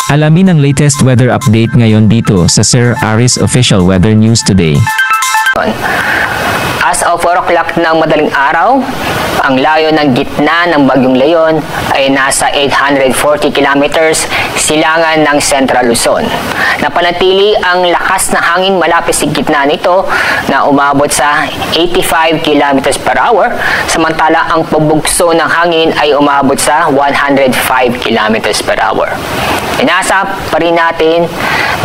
Alamin ang latest weather update ngayon dito sa Sir Aris Official Weather News Today. As of 4 o'clock ng madaling araw, ang layo ng gitna ng Bagyong Leon ay nasa 840 kilometers silangan ng Central Luzon. Napanatili ang lakas na hangin malapit sa gitna nito na umabot sa 85 kilometers per hour, samantala ang pabugso ng hangin ay umabot sa 105 kilometers per hour. Inasa pa rin natin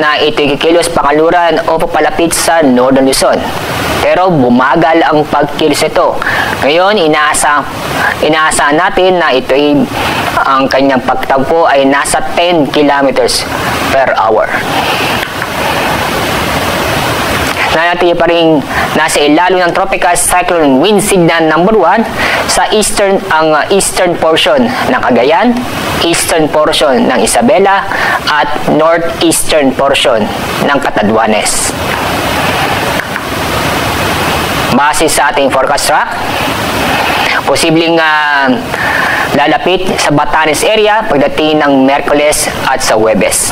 na ito'y kikilos pakaluran o papalapit sa Northern Luzon. Pero bumagal ang pagkilos ito. Ngayon, inaasahan natin na ito'y ang kanyang pagtagpo ay nasa 10 kilometers per hour. Nanatili pa rin nasa ilalim ng tropical cyclone wind signal number 1 sa eastern portion ng Cagayan, eastern portion ng Isabela at northeastern portion ng Catanduanes. Base sa ating forecast track, posibleng lalapit sa Batanes area pagdating ng Miyerkules at sa Huwebes.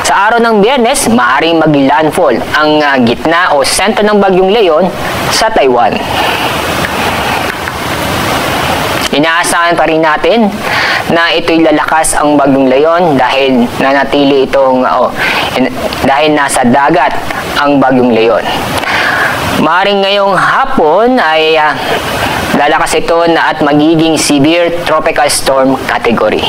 Sa araw ng Biyernes, maaaring mag-landfall ang gitna o sentro ng Bagyong Leon sa Taiwan. Inaasahan pa rin natin na ito'y lalakas ang Bagyong Leon dahil nanatili dahil nasa dagat ang Bagyong Leon. Maaaring ngayong hapon ay lalakas ito at magiging severe tropical storm category.